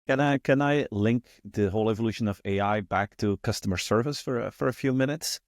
Can I link the whole evolution of AI back to customer service for a few minutes?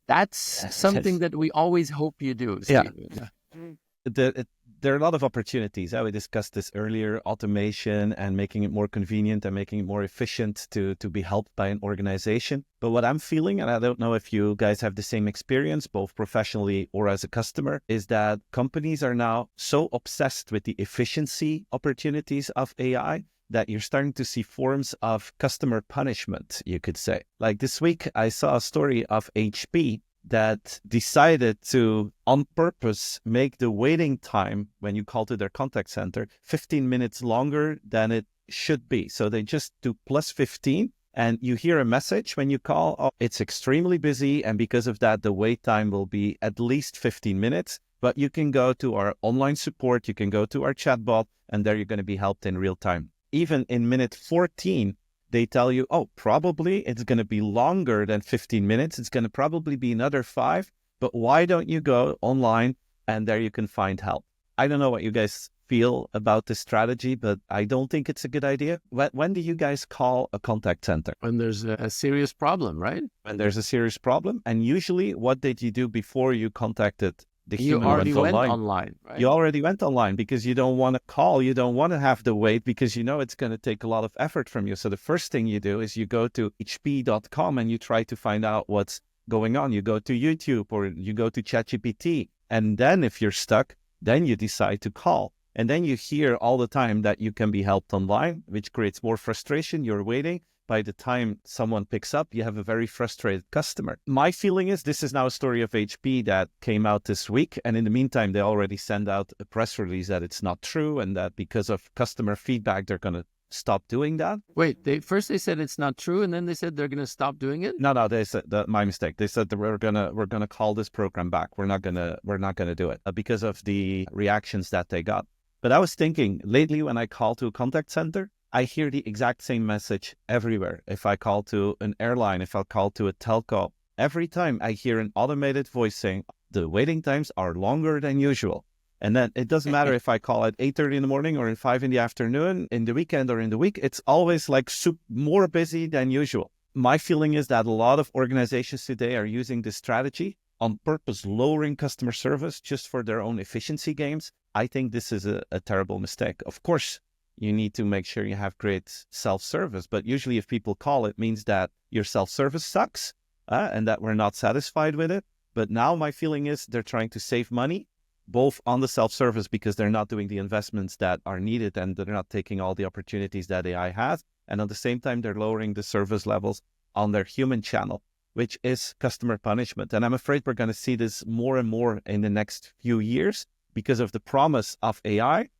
That's something that we always hope you do, Steven. Yeah. There are a lot of opportunities. We discussed this earlier, automation and making it more convenient and making it more efficient to be helped by an organization. But what I'm feeling, and I don't know if you guys have the same experience, both professionally or as a customer, is that companies are now so obsessed with the efficiency opportunities of AI that you're starting to see forms of customer punishment, you could say. Like this week, I saw a story of HP that decided to, on purpose, make the waiting time when you call to their contact center 15 minutes longer than it should be. So they just do plus 15, and you hear a message when you call, oh, it's extremely busy, and because of that, the wait time will be at least 15 minutes. But you can go to our online support, you can go to our chatbot, and there you're going to be helped in real time. Even in minute 14, they tell you, oh, probably it's going to be longer than 15 minutes. It's going to probably be another 5, but why don't you go online and there you can find help? I don't know what you guys feel about this strategy, but I don't think it's a good idea. When do you guys call a contact center? When there's a serious problem, right? When there's a serious problem. And usually what did you do before you contacted the human? You already went online, right? You already went online because you don't want to call. You don't want to have to wait because you know it's going to take a lot of effort from you. So the first thing you do is you go to hp.com and you try to find out what's going on. You go to YouTube or you go to ChatGPT. And then if you're stuck, then you decide to call. And then you hear all the time that you can be helped online, which creates more frustration. You're waiting. By the time someone picks up, you have a very frustrated customer. My feeling is this is now a story of HP that came out this week. And in the meantime, they already send out a press release that it's not true and that because of customer feedback, they're going to stop doing that. Wait, they said it's not true, and then they said they're going to stop doing it? No, they said that my mistake. They said that we're gonna call this program back. We're not gonna do it because of the reactions that they got. But I was thinking lately when I call to a contact center, I hear the exact same message everywhere. If I call to an airline, if I call to a telco, every time I hear an automated voice saying the waiting times are longer than usual. And then it doesn't matter if I call at 8:30 in the morning or at 5 in the afternoon, in the weekend or in the week, it's always like more busy than usual. My feeling is that a lot of organizations today are using this strategy on purpose, lowering customer service just for their own efficiency gains. I think this is a terrible mistake. Of course, you need to make sure you have great self-service. But usually if people call, it means that your self-service sucks and that we're not satisfied with it. But now my feeling is they're trying to save money, both on the self-service because they're not doing the investments that are needed and they're not taking all the opportunities that AI has. And at the same time, they're lowering the service levels on their human channel, which is customer punishment. And I'm afraid we're going to see this more and more in the next few years because of the promise of AI.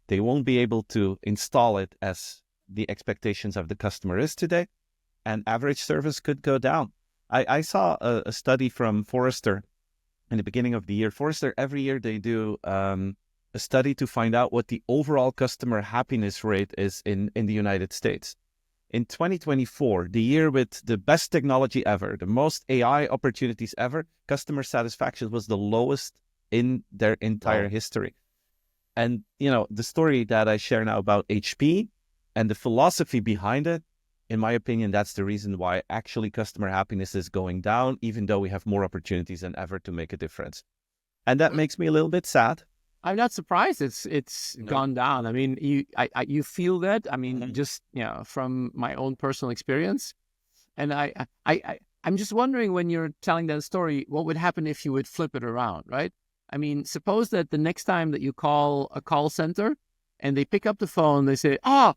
They won't be able to install it as the expectations of the customer is today, and average service could go down. I saw a study from Forrester in the beginning of the year. Forrester, every year they do a study to find out what the overall customer happiness rate is in the United States. In 2024, the year with the best technology ever, the most AI opportunities ever, customer satisfaction was the lowest in their entire history. And, you know, the story that I share now about HP and the philosophy behind it, in my opinion, that's the reason why actually customer happiness is going down, even though we have more opportunities than ever to make a difference. And that makes me a little bit sad. I'm not surprised it's gone down. I mean, you feel that? I mean, just, you know, from my own personal experience. And I'm just wondering, when you're telling that story, what would happen if you would flip it around, right? I mean, suppose that the next time that you call a call center and they pick up the phone, they say, oh,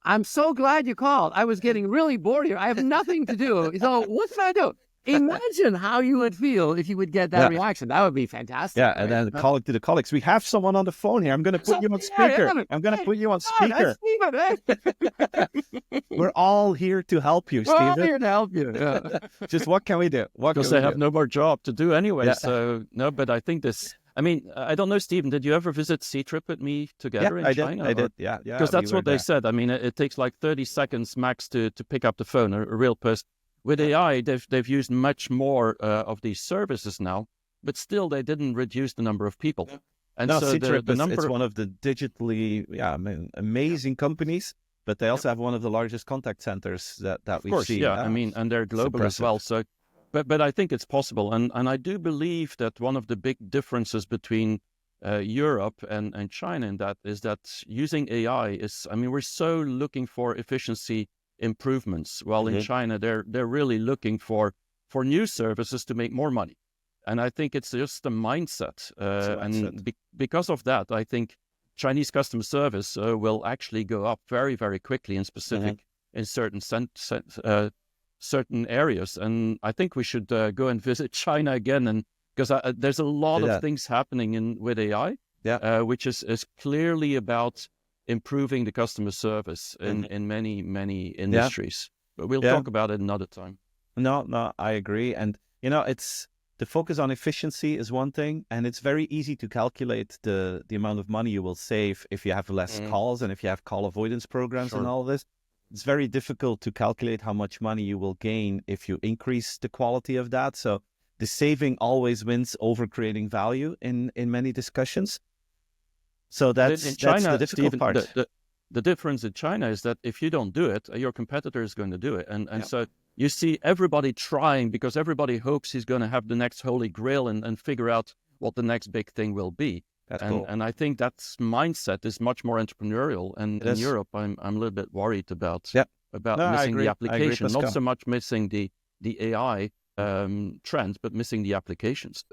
I'm so glad you called. I was getting really bored here. I have nothing to do. So what can I do? Imagine how you would feel if you would get that reaction. That would be fantastic. Yeah, and then call it to the colleagues. We have someone on the phone here. I'm going to put you on speaker. I'm going to put you on speaker. We're all here to help you, Steven. We're all here to help you. Yeah. Just what can we do? Because they have no more job to do anyway. Yeah. So, no, but I think this... I mean, I don't know, Stephen, did you ever visit C-Trip with me together in China? I did, yeah. Because that's what they said. I mean, it takes like 30 seconds max to pick up the phone, a real person. With AI, they've used much more of these services now, but still they didn't reduce the number of people. And no, so C-Trip it's one of the digitally amazing companies. but they also have one of the largest contact centers that Of we've course, seen. yeah. I mean, and they're global as well. So, but I think it's possible, and I do believe that one of the big differences between Europe and China in that is that using AI is. I mean, we're so looking for efficiency improvements, while in China they're really looking for new services to make more money, and I think it's just a mindset. Because of that, I think Chinese customer service will actually go up very, very quickly in specific in certain areas. And I think we should go and visit China again, and because there's a lot of things happening with AI, which is clearly about improving the customer service in many industries. But we'll talk about it another time. No, I agree. And it's the focus on efficiency is one thing, and it's very easy to calculate the amount of money you will save if you have less calls and if you have call avoidance programs and all this. It's very difficult to calculate how much money you will gain if you increase the quality of that. So the saving always wins over creating value in many discussions. So that's the difficult part. The difference in China is that if you don't do it, your competitor is going to do it. And so you see everybody trying because everybody hopes he's going to have the next holy grail and figure out what the next big thing will be. That's cool. And I think that mindset is much more entrepreneurial. And in Europe, I'm a little bit worried about missing the application, not so much missing the AI trend, but missing the applications.